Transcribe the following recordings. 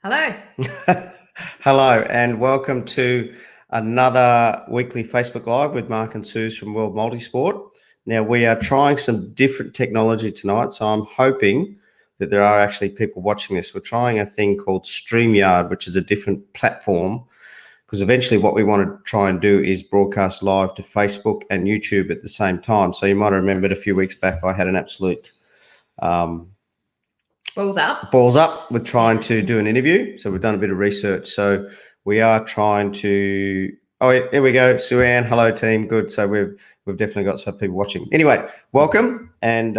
Hello. Hello and welcome to another weekly Facebook Live with Mark and Suze from World Multisport. Now we are trying some different technology tonight, so I'm hoping that there are actually people watching this. We're trying a thing called StreamYard, which is a different platform, because eventually what we want to try and do is broadcast live to Facebook and YouTube at the same time. So you might have remembered a few weeks back I had an absolute Balls up with trying to do an interview. So we've done a bit of research. So we are trying to. Oh, here we go, Sue-Ann. Hello, team. Good. So we've definitely got some people watching. Anyway, welcome. And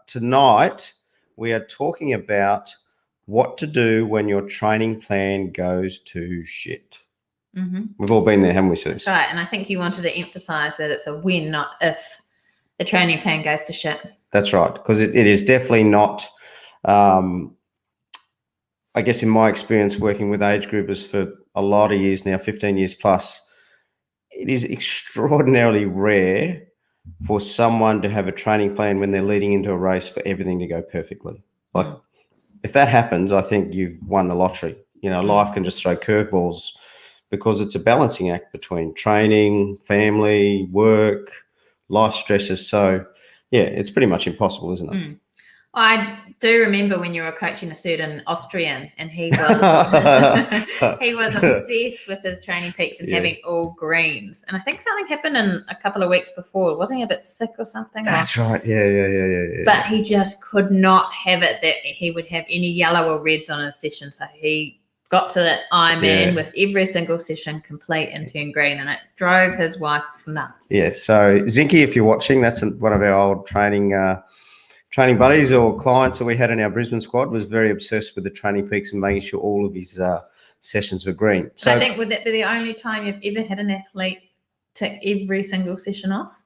tonight we are talking about what to do when your training plan goes to shit. Mm-hmm. We've all been there, haven't we, Sue? That's right. And I think you wanted to emphasize that it's a when, not if the training plan goes to shit. That's right. Because it is definitely not. I guess in my experience working with age groupers for a lot of years now, 15 years plus, it is extraordinarily rare for someone to have a training plan when they're leading into a race for everything to go perfectly. Like if that happens, I think you've won the lottery. You know, life can just throw curveballs because it's a balancing act between training, family, work, life stresses. So yeah, it's pretty much impossible, isn't it? I do remember when you were coaching a certain Austrian, and he was he was obsessed with his training peaks and having all greens. And I think something happened in a couple of weeks before. Wasn't he a bit sick or something? That's right. Yeah. But he just could not have it that he would have any yellow or reds on his session. So he got to that Ironman with every single session complete and turned green, and it drove his wife nuts. Yeah. So Zinky, if you're watching, that's one of our old training buddies or clients that we had in our Brisbane squad, was very obsessed with the training peaks and making sure all of his sessions were green. So I think, would that be the only time you've ever had an athlete tick every single session off?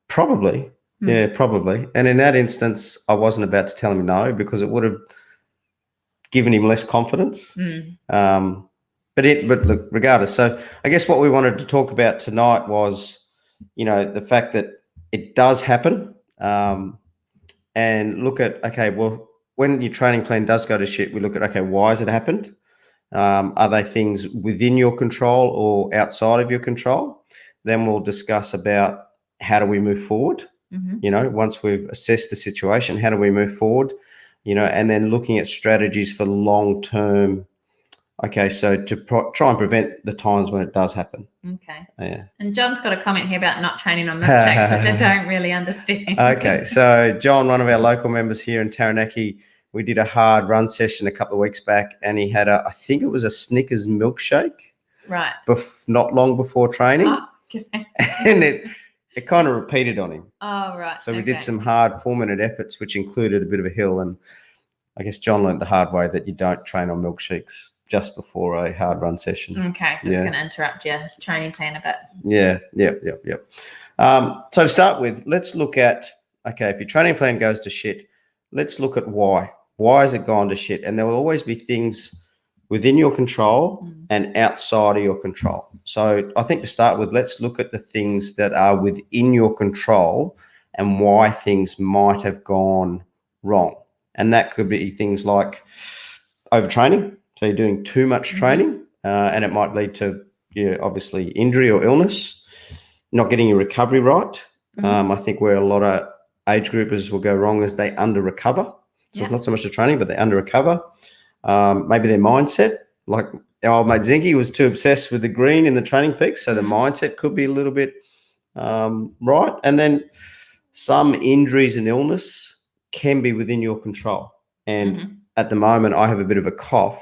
Probably. Yeah, probably. And in that instance, I wasn't about to tell him no, because it would have given him less confidence. But look, regardless. So I guess what we wanted to talk about tonight was, the fact that it does happen. And look at, okay, well, when your training plan does go to shit, we look at, okay, why has it happened? Are they things within your control or outside of your control? Then we'll discuss about how do we move forward? Once we've assessed the situation, how do we move forward? And then looking at strategies for long-term. Okay, so to try and prevent the times when it does happen. Okay. Yeah. And John's got a comment here about not training on milkshakes, which I don't really understand. Okay, so John, one of our local members here in Taranaki, we did a hard run session a couple of weeks back, and he had I think it was a Snickers milkshake. Right. Not long before training. Oh, okay. And it kind of repeated on him. Oh, right. So we did some hard 4-minute efforts, which included a bit of a hill. And I guess John learned the hard way that you don't train on milkshakes just before a hard run session. Okay, so it's going to interrupt your training plan a bit. Yeah. So to start with, let's look at, okay, if your training plan goes to shit, let's look at why. Why has it gone to shit? And there will always be things within your control and outside of your control. So I think to start with, let's look at the things that are within your control and why things might have gone wrong. And that could be things like overtraining. So you're doing too much training, and it might lead to, obviously injury or illness, not getting your recovery right. I think where a lot of age groupers will go wrong is they under-recover. So it's not so much the training, but they under-recover. Maybe their mindset, like our old mate Zinky was too obsessed with the green in the training peaks, so the mindset could be a little bit right. And then some injuries and illness can be within your control. And at the moment, I have a bit of a cough,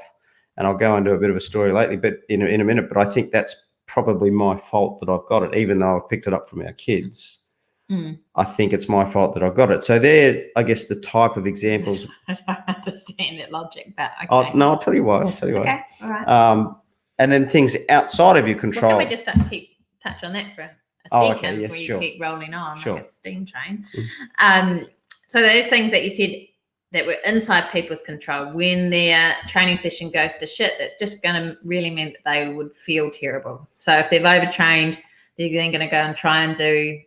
and I'll go into a bit of a story lately, but in a minute. But I think that's probably my fault that I've got it, even though I've picked it up from our kids. I think it's my fault that I've got it. So they're, I guess, the type of examples. I don't understand that logic, but okay. No, I'll tell you why. Okay, all right. And then things outside of your control. Well, can we just touch on that for a second before you keep rolling on like a steam train? So those things that you said that were inside people's control, when their training session goes to shit, that's just going to really mean that they would feel terrible. So if they've overtrained, they're then going to go and try and do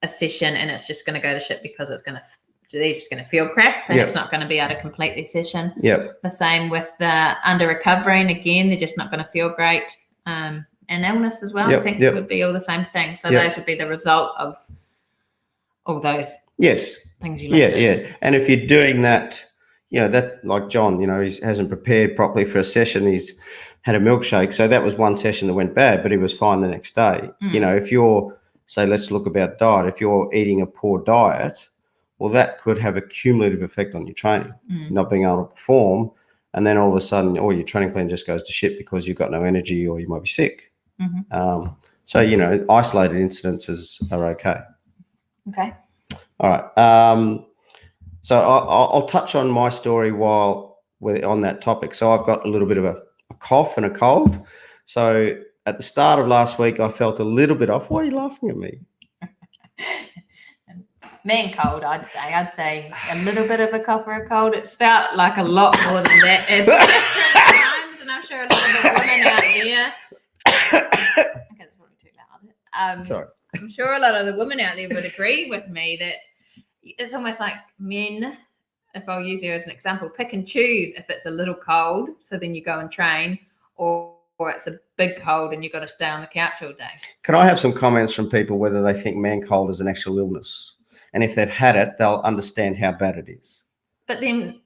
a session, and it's just going to go to shit because it's going to they're just going to feel crap. Perhaps not going to be able to complete their session. Yep. The same with under recovering. Again, they're just not going to feel great. And illness as well. I think it would be all the same thing. So those would be the result of all those things you listed. Yeah. And if you're doing that, that like John, he hasn't prepared properly for a session. He's had a milkshake. So that was one session that went bad, but he was fine the next day. If you're, say, let's look about diet. If you're eating a poor diet, well, that could have a cumulative effect on your training, not being able to perform. And then all of a sudden, your training plan just goes to shit because you've got no energy or you might be sick. So, isolated incidences are okay. Okay. All right. So I'll touch on my story while we're on that topic. So I've got a little bit of a cough and a cold. So at the start of last week, I felt a little bit off. Why are you laughing at me? Man cold, I'd say a little bit of a cough or a cold. It's felt like a lot more than that at times, and I'm sure a lot of the women out there. Okay, that's probably too loud. Sorry. I'm sure a lot of the women out there would agree with me that it's almost like men, if I'll use you as an example, pick and choose if it's a little cold, so then you go and train, or it's a big cold and you've got to stay on the couch all day. Can I have some comments from people whether they think man cold is an actual illness? And if they've had it, they'll understand how bad it is. But then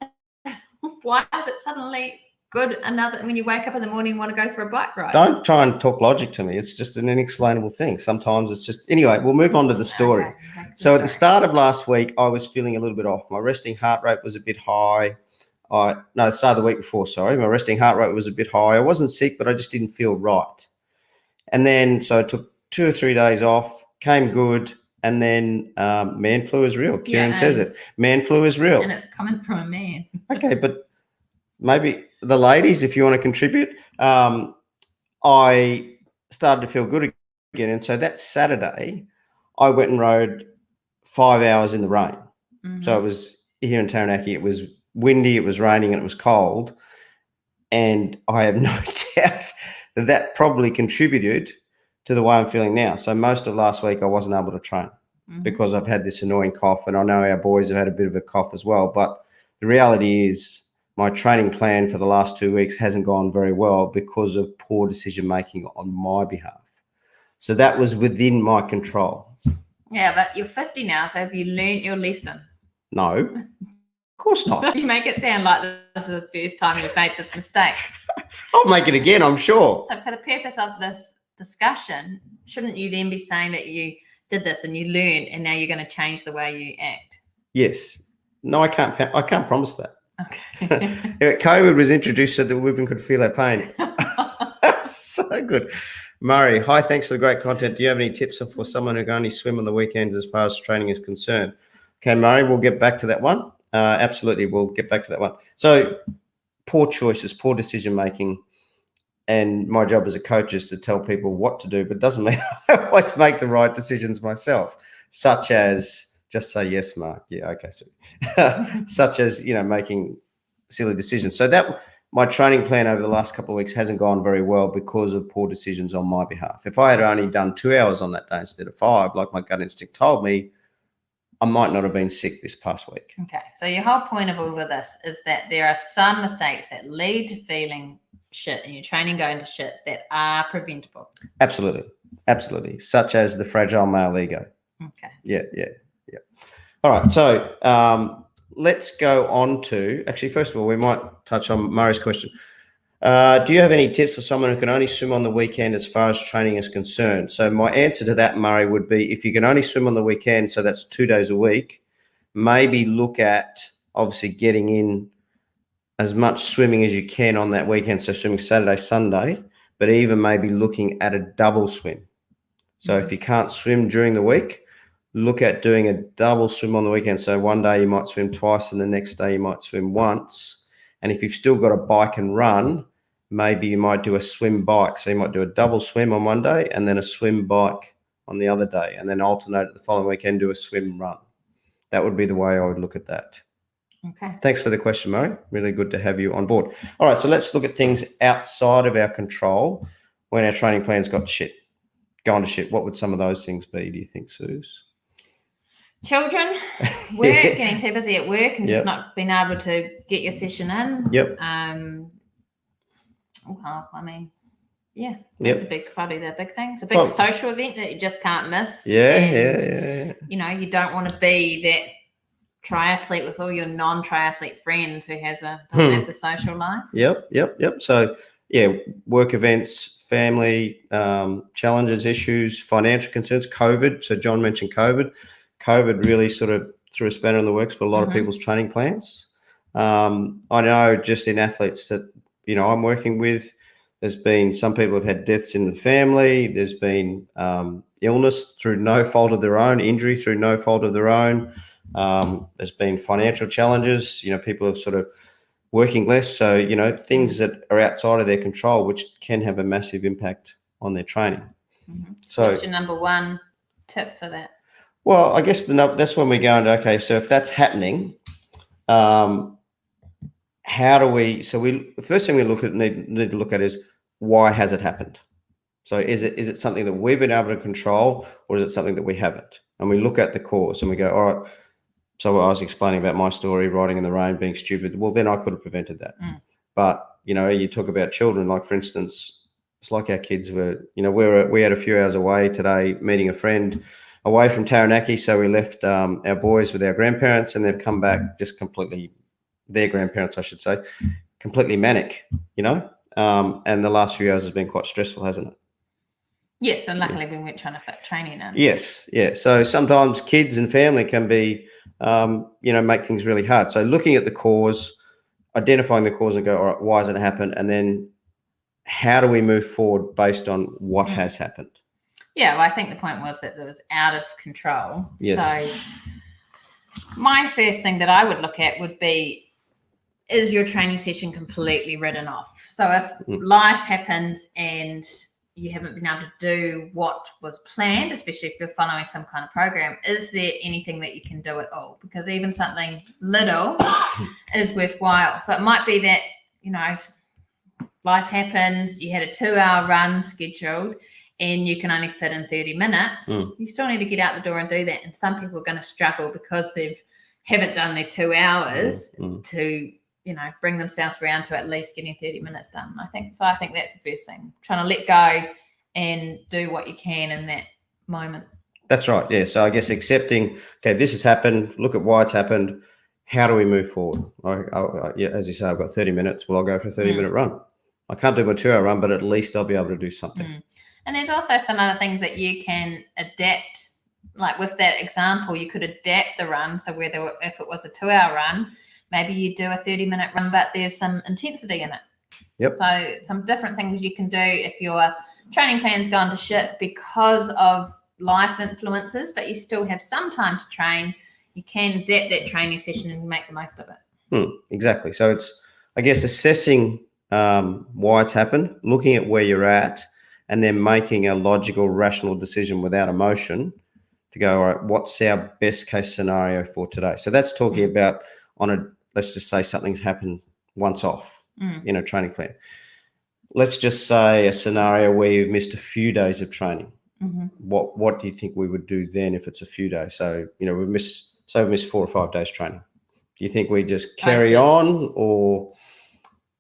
why is it suddenly good when you wake up in the morning and want to go for a bike ride? Don't try and talk logic to me. It's just an inexplainable thing. Sometimes it's just... Anyway, we'll move on to the story. Okay. So at the start of last week, I was feeling a little bit off. My resting heart rate was a bit high. Start of the week before, sorry. My resting heart rate was a bit high. I wasn't sick, but I just didn't feel right. And then, so I took 2 or 3 days off, came good. And then man flu is real. Kieran says it. Man flu is real. And it's coming from a man. Okay, but maybe the ladies, if you want to contribute, I started to feel good again. And so that Saturday, I went and rode 5 hours in the rain. So it was here in Taranaki. It was windy, it was raining, and it was cold. And I have no doubt that probably contributed to the way I'm feeling now. So most of last week I wasn't able to train because I've had this annoying cough, and I know our boys have had a bit of a cough as well. But the reality is my training plan for the last 2 weeks hasn't gone very well because of poor decision making on my behalf. So that was within my control. Yeah, but you're 50 now, so have you learned your lesson? No, of course not. So you make it sound like this is the first time you've made this mistake. I'll make it again, I'm sure. So for the purpose of this discussion, shouldn't you then be saying that you did this and you learned and now you're going to change the way you act? Yes. No, I can't promise that. Okay. COVID was introduced so that women could feel our pain. So good. Murray, hi, thanks for the great content. Do you have any tips for someone who can only swim on the weekends as far as training is concerned? Okay, Murray, we'll get back to that one. Absolutely, we'll get back to that one. So poor choices, poor decision making. And my job as a coach is to tell people what to do, but it doesn't mean I always make the right decisions myself, such as just say yes, Mark. Yeah, okay. So, such as, making silly decisions. So that my training plan over the last couple of weeks hasn't gone very well because of poor decisions on my behalf. If I had only done 2 hours on that day instead of 5, like my gut instinct told me, I might not have been sick this past week. Okay. So your whole point of all of this is that there are some mistakes that lead to feeling shit and your training going to shit that are preventable. Absolutely. Such as the fragile male ego. Okay. Yeah. All right. So let's go on to, actually, first of all, we might touch on Murray's question. Do you have any tips for someone who can only swim on the weekend as far as training is concerned? So my answer to that, Murray, would be if you can only swim on the weekend, so that's 2 days a week, maybe look at obviously getting in as much swimming as you can on that weekend. So swimming Saturday, Sunday, but even maybe looking at a double swim. So if you can't swim during the week, look at doing a double swim on the weekend. So one day you might swim twice and the next day you might swim once. And if you've still got a bike and run, maybe you might do a swim bike. So you might do a double swim on one day and then a swim bike on the other day, and then alternate it the following weekend, do a swim run. That would be the way I would look at that. Okay. Thanks for the question, Murray. Really good to have you on board. All right, so let's look at things outside of our control when our training plan's gone to shit. What would some of those things be, do you think, Suze? Children, work, getting too busy at work and just not being able to get your session in. Yep. Well, I mean, that's probably the big thing. It's a big social event that you just can't miss. Yeah. You know, you don't want to be that triathlete with all your non-triathlete friends who doesn't have the social life. Yep. So, work events, family challenges, issues, financial concerns, COVID. So John mentioned COVID. COVID really sort of threw a spanner in the works for a lot of people's training plans. I know just in athletes that, I'm working with, there's been some people have had deaths in the family. There's been illness through no fault of their own, injury through no fault of their own. There's been financial challenges. People have sort of working less. So, things that are outside of their control, which can have a massive impact on their training. So what's your number one tip for that? Well, I guess that's when we go into, okay, so if that's happening, how do we, the first thing we need to look at is, why has it happened? So is it something that we've been able to control, or is it something that we haven't? And we look at the cause and we go, all right, so I was explaining about my story, riding in the rain, being stupid. Well, then I could have prevented that. But, you talk about children, like for instance, it's like our kids were, we had a few hours away today meeting a friend away from Taranaki. So we left our boys with our grandparents, and they've come back just completely, their grandparents, I should say, completely manic, and the last few hours has been quite stressful, hasn't it? Yes, and luckily we weren't trying to fit training in. Yes, yeah. So sometimes kids and family can be, make things really hard. So looking at the cause, identifying the cause and go, all right, why has it happened? And then how do we move forward based on what has happened? Yeah, well, I think the point was that it was out of control. Yes. So my first thing that I would look at would be, is your training session completely written off? So if life happens and you haven't been able to do what was planned, especially if you're following some kind of program, is there anything that you can do at all? Because even something little is worthwhile. So it might be that, life happens, you had a 2-hour run scheduled and you can only fit in 30 minutes. You still need to get out the door and do that. And some people are going to struggle because they haven't done their 2 hours to, bring themselves around to at least getting 30 minutes done. I think that's the first thing, trying to let go and do what you can in that moment. That's right. Yeah. So I guess accepting, okay, this has happened. Look at why it's happened. How do we move forward? As you say, I've got 30 minutes. Well, I'll go for a 30-minute run. I can't do my 2-hour run, but at least I'll be able to do something. And there's also some other things that you can adapt. Like with that example, you could adapt the run. So if it was a 2-hour run, maybe you do a 30-minute run, but there's some intensity in it. Yep. So some different things you can do if your training plan's gone to shit because of life influences, but you still have some time to train. You can adapt that training session and make the most of it. Exactly. So it's, I guess, assessing why it's happened, looking at where you're at, and then making a logical, rational decision without emotion to go, all right, what's our best case scenario for today? So that's talking about let's just say something's happened once off in a training plan. Let's just say a scenario where you've missed a few days of training. What do you think we would do then if it's a few days? So, we've missed 4 or 5 days training. Do you think we just carry on, or?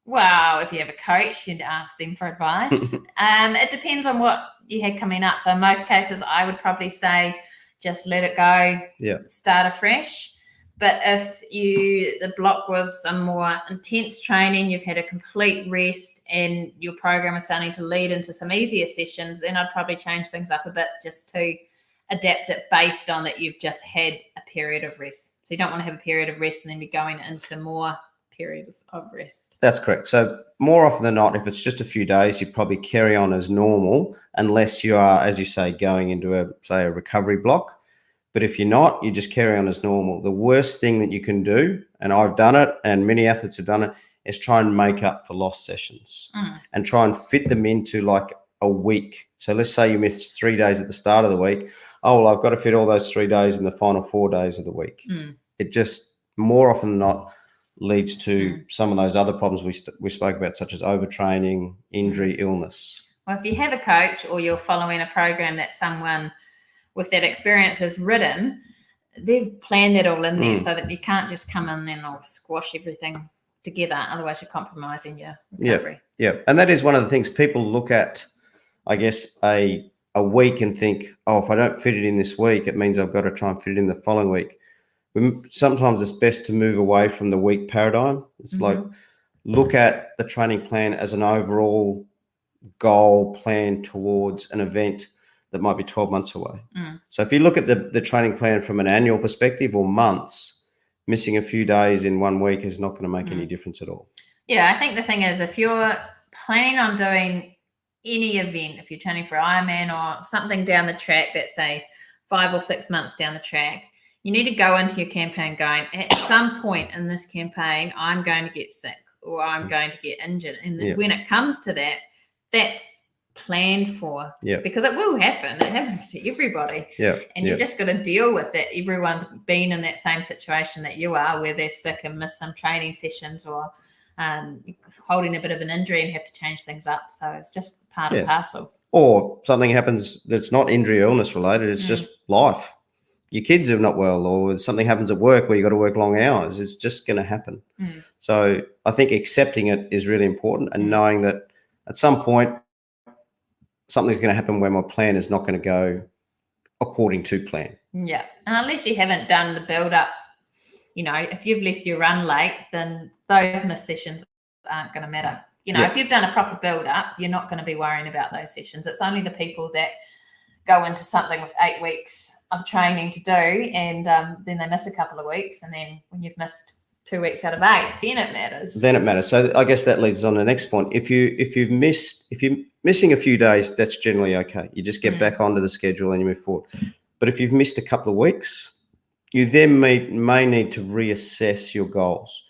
Well, if you have a coach, you'd ask them for advice. It depends on what you had coming up. So in most cases, I would probably say just let it go, start afresh. But if the block was some more intense training, you've had a complete rest and your program is starting to lead into some easier sessions, then I'd probably change things up a bit just to adapt it based on that you've just had a period of rest. So you don't want to have a period of rest and then be going into more periods of rest. That's correct. So more often than not, if it's just a few days, you probably carry on as normal unless you are, as you say, going into a recovery block. But if you're not, you just carry on as normal. The worst thing that you can do, and I've done it and many athletes have done it, is try and make up for lost sessions and try and fit them into like a week. So let's say you missed 3 days at the start of the week. Oh, well, I've got to fit all those 3 days in the final 4 days of the week. It just more often than not leads to some of those other problems we spoke about, such as overtraining, injury, illness. Well, if you have a coach or you're following a program that someone with that experience has written, they've planned that all in there so that you can't just come in and all squash everything together. Otherwise, you're compromising your recovery. Yeah. And that is one of the things people look at, I guess, a week and think, oh, if I don't fit it in this week, it means I've got to try and fit it in the following week. Sometimes it's best to move away from the week paradigm. It's like, look at the training plan as an overall goal plan towards an event that might be 12 months away. So if you look at the training plan from an annual perspective or months, missing a few days in 1 week is not going to make any difference at all. Yeah, I think the thing is, if you're planning on doing any event, if you're training for Ironman or something down the track that's, say, 5 or 6 months down the track, you need to go into your campaign going, at some point in this campaign, I'm going to get sick or I'm going to get injured. And when it comes to that, that's planned for, because it will happen. It happens to everybody. And you've just got to deal with it. Everyone's been in that same situation that you are, where they're sick and miss some training sessions or holding a bit of an injury and have to change things up. So it's just part and parcel. Or something happens that's not injury or illness related. It's just life. Your kids are not well, or something happens at work where you got to work long hours. It's just going to happen. So I think accepting it is really important, and knowing that at some point something's going to happen where my plan is not going to go according to plan. Yeah. And unless you haven't done the build up, if you've left your run late, then those missed sessions aren't going to matter. If you've done a proper build up, you're not going to be worrying about those sessions. It's only the people that go into something with 8 weeks of training to do, and then they miss a couple of weeks, and then when you've missed 2 weeks out of 8, then it matters. So I guess that leads us on to the next point. If you're missing a few days, that's generally okay. You just get back onto the schedule and you move forward. But if you've missed a couple of weeks, you then may need to reassess your goals.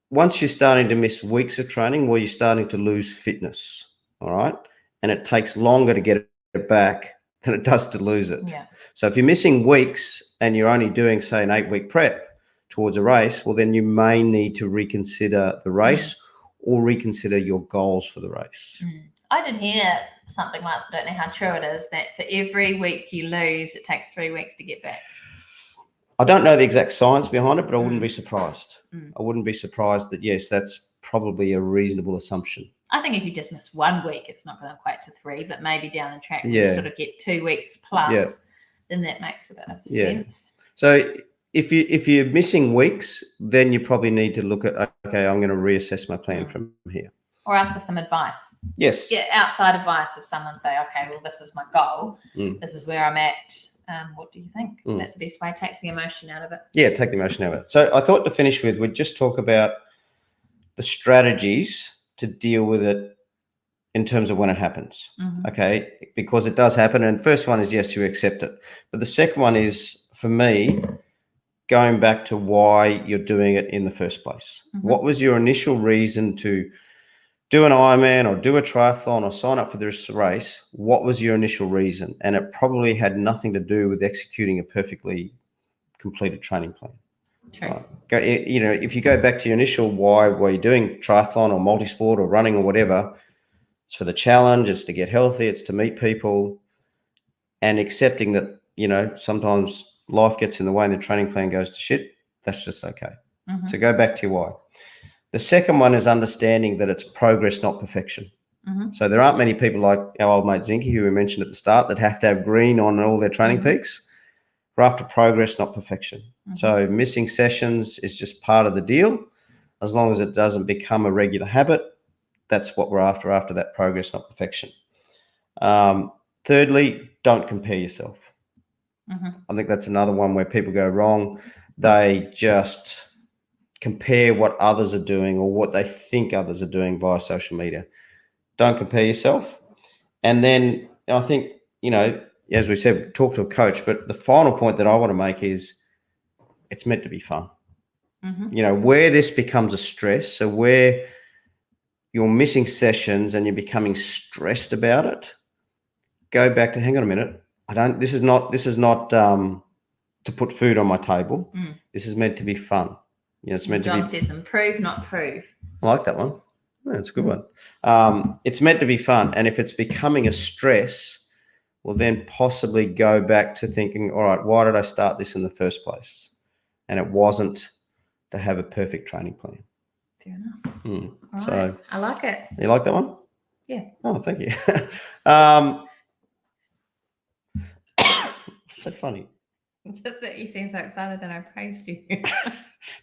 Once you're starting to miss weeks of training, well, you're starting to lose fitness, all right? And it takes longer to get it back than it does to lose it. So if you're missing weeks and you're only doing, say, an 8-week prep towards a race, well, then you may need to reconsider the race or reconsider your goals for the race. I did hear something once, I don't know how true it is, that for every week you lose, it takes 3 weeks to get back. I don't know the exact science behind it, but I wouldn't be surprised. I wouldn't be surprised that, yes, that's probably a reasonable assumption. I think if you just miss 1 week, it's not going to equate to 3, but maybe down the track, you sort of get 2 weeks plus, then that makes a bit of sense. So if you're missing weeks, then you probably need to look at, okay, I'm going to reassess my plan from here. Or ask for some advice. Yes. Get outside advice. If someone say, okay, well, this is my goal. This is where I'm at. What do you think? That's the best way. Takes the emotion out of it. Yeah, take the emotion out of it. So I thought to finish with, we'd just talk about the strategies to deal with it in terms of when it happens. Okay, because it does happen. And the first one is, yes, you accept it. But the second one is, for me, going back to why you're doing it in the first place. What was your initial reason to do an Ironman or do a triathlon or sign up for this race? What was your initial reason? And it probably had nothing to do with executing a perfectly completed training plan. If you go back to your initial why were you doing triathlon or multisport or running or whatever, it's for the challenge, it's to get healthy, it's to meet people, and accepting that, sometimes life gets in the way and the training plan goes to shit, that's just okay. So go back to your why. The second one is understanding that it's progress, not perfection. So there aren't many people like our old mate Zinky, who we mentioned at the start, that have to have green on all their training peaks. We're after progress, not perfection. So missing sessions is just part of the deal. As long as it doesn't become a regular habit, that's what we're after that progress, not perfection. Thirdly, don't compare yourself. I think that's another one where people go wrong. They just compare what others are doing or what they think others are doing via social media. Don't compare yourself. And then I think, as we said, talk to a coach. But the final point that I want to make is it's meant to be fun. Where this becomes a stress, so where you're missing sessions and you're becoming stressed about it, go back to, hang on a minute. This is not to put food on my table. This is meant to be fun. It's meant John to be. Says improve, not prove. I like that one. Yeah, that's a good one. It's meant to be fun. And if it's becoming a stress, will then possibly go back to thinking, all right, why did I start this in the first place? And it wasn't to have a perfect training plan. Fair enough. All So right. I like it. You like that one? Yeah. Oh, thank you. So funny. Just that you seem so excited that I praised you.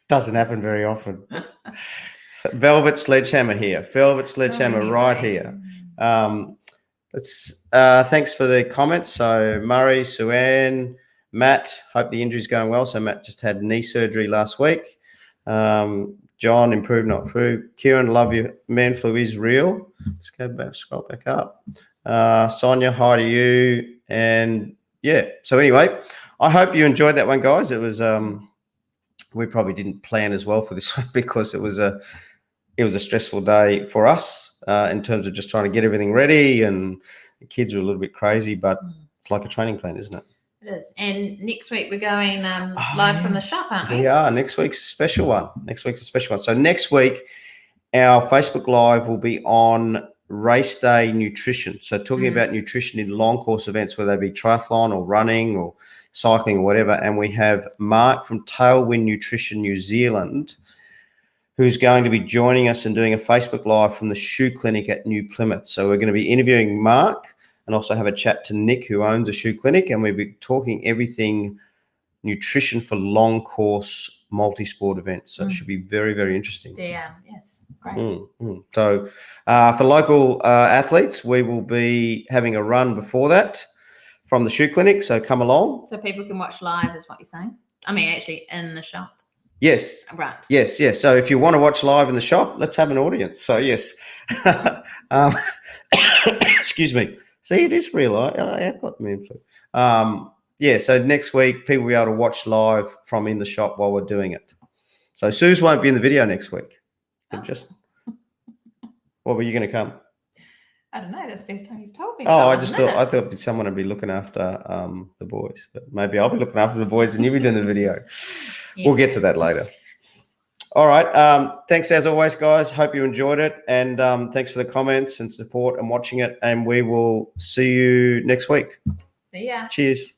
Doesn't happen very often. Velvet Sledgehammer here. Velvet Sledgehammer right here. Thanks for the comments. So Murray, Sue-Ann, Matt, hope the injury's going well. So Matt just had knee surgery last week. John, improved, not through. Kieran, love you. Man flu is real. Just go back, scroll back up. Sonia, hi to you. And yeah, so anyway, I hope you enjoyed that one, guys. It was we probably didn't plan as well for this one because it was a stressful day for us in terms of just trying to get everything ready, and the kids were a little bit crazy, but it's like a training plan, isn't it? It is. And next week we're going live from the shop, aren't we? We are. Next week's a special one. So next week, our Facebook Live will be on race day nutrition. So talking about nutrition in long course events, whether they be triathlon or running or cycling or whatever. And we have Mark from Tailwind Nutrition New Zealand, who's going to be joining us and doing a Facebook Live from the shoe clinic at New Plymouth. So we're going to be interviewing Mark and also have a chat to Nick, who owns a shoe clinic, and we'll be talking everything nutrition for long course multi-sport events. So it should be very, very interesting. Yeah, yes, great. So for local athletes, we will be having a run before that from the shoe clinic. So come along. So people can watch live is what you're saying? I mean, actually in the shop. Yes. Right. Yes. So if you want to watch live in the shop, let's have an audience. So yes. Excuse me. See, it is real. I have got the man flu. Yeah, so next week, people will be able to watch live from in the shop while we're doing it. So Suze won't be in the video next week. What were you going to come? I don't know. That's the first time you've told me. Oh, I thought someone would be looking after the boys. But maybe I'll be looking after the boys and you'll be doing the video. Yeah. We'll get to that later. All right. Thanks as always, guys. Hope you enjoyed it. And thanks for the comments and support and watching it. And we will see you next week. See ya. Cheers.